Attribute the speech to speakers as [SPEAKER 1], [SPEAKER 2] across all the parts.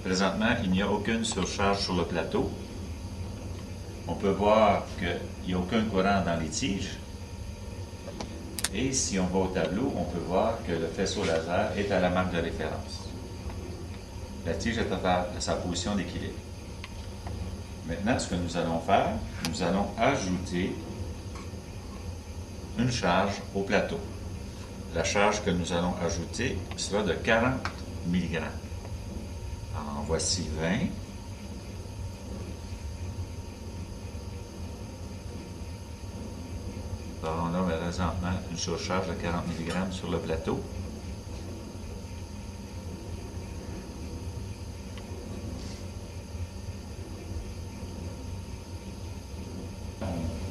[SPEAKER 1] Présentement, il n'y a aucune surcharge sur le plateau. On peut voir qu'il n'y a aucun courant dans les tiges. Et si on va au tableau, on peut voir que le faisceau laser est à la marque de référence. La tige est à sa position d'équilibre. Maintenant, ce que nous allons faire, nous allons ajouter une charge au plateau. La charge que nous allons ajouter sera de 40 mg. En voici 20. On a présentement une surcharge de 40 mg sur le plateau.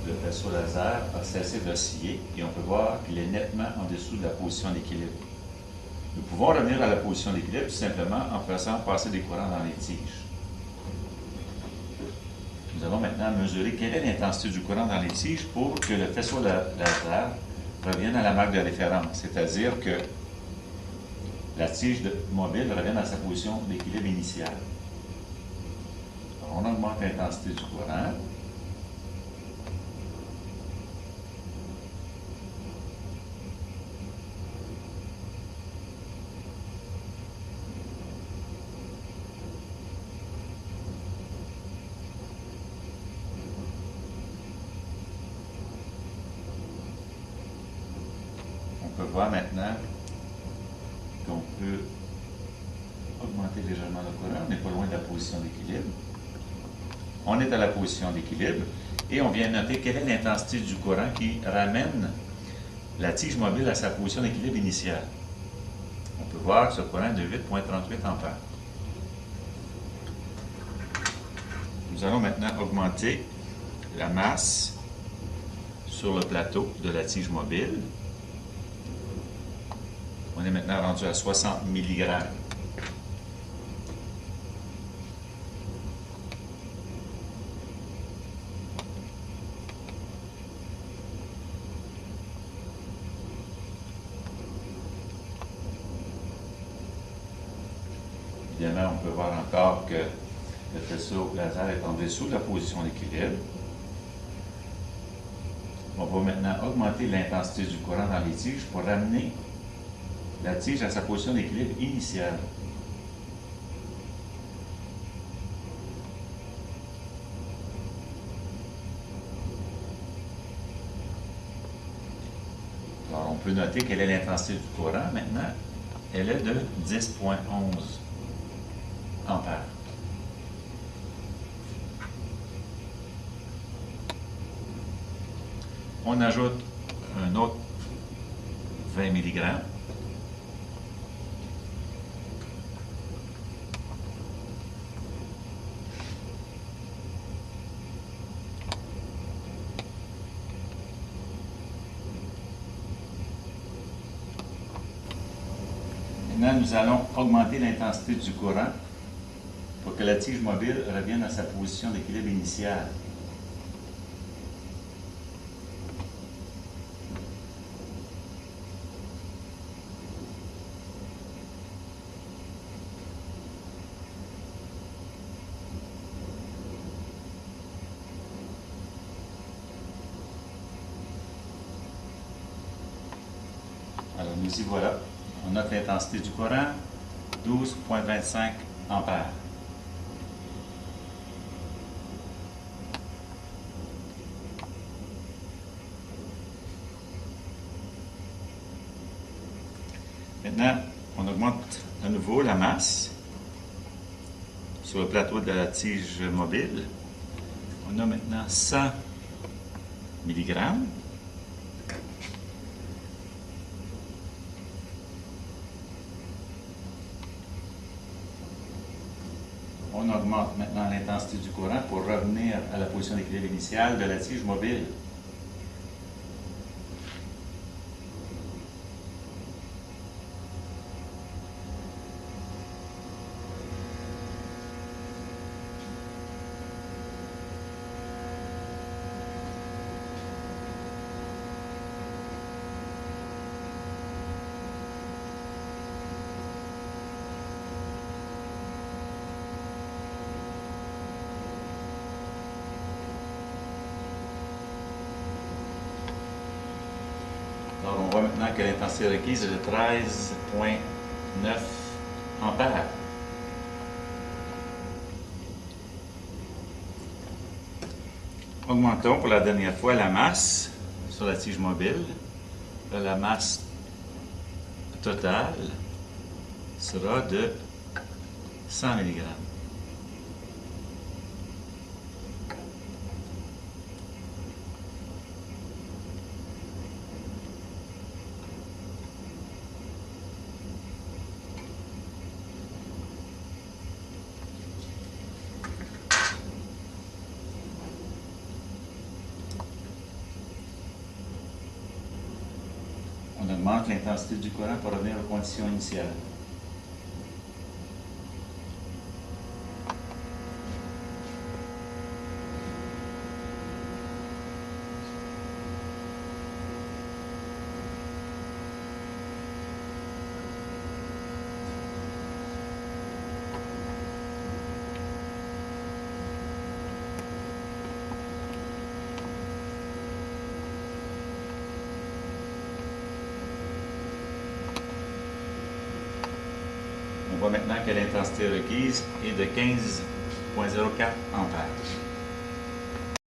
[SPEAKER 1] Le faisceau laser a cessé d'osciller et on peut voir qu'il est nettement en dessous de la position d'équilibre. Nous pouvons revenir à la position d'équilibre tout simplement en faisant passer des courants dans les tiges. Nous allons maintenant mesurer quelle est l'intensité du courant dans les tiges pour que le faisceau laser revienne à la marque de référence, c'est-à-dire que la tige mobile revienne à sa position d'équilibre initiale. On augmente l'intensité du courant. On peut voir maintenant qu'on peut augmenter légèrement le courant. On n'est pas loin de la position d'équilibre. On est à la position d'équilibre et on vient noter quelle est l'intensité du courant qui ramène la tige mobile à sa position d'équilibre initiale. On peut voir que ce courant est de 8,38 ampères. Nous allons maintenant augmenter la masse sur le plateau de la tige mobile. On est maintenant rendu à 60 mg. Évidemment, on peut voir encore que le faisceau laser est en dessous de la position d'équilibre. On va maintenant augmenter l'intensité du courant dans les tiges pour ramener la tige à sa position d'équilibre initiale. Alors, on peut noter quelle est l'intensité du courant maintenant. Elle est de 10,11 ampères. On ajoute un autre 20 mg. Maintenant, nous allons augmenter l'intensité du courant pour que la tige mobile revienne à sa position d'équilibre initiale. Alors, nous y voilà. On note l'intensité du courant, 12,25 ampères. Maintenant, on augmente à nouveau la masse sur le plateau de la tige mobile. On a maintenant 100 mg. On augmente maintenant l'intensité du courant pour revenir à la position d'équilibre initiale de la tige mobile. on voit maintenant que l'intensité requise est de 13,9 ampères. Augmentons pour la dernière fois la masse sur la tige mobile. Là, la masse totale sera de 100 mg. On augmente l'intensité du courant pour revenir aux conditions initiales. On voit maintenant que l'intensité requise est de 15,04 ampères.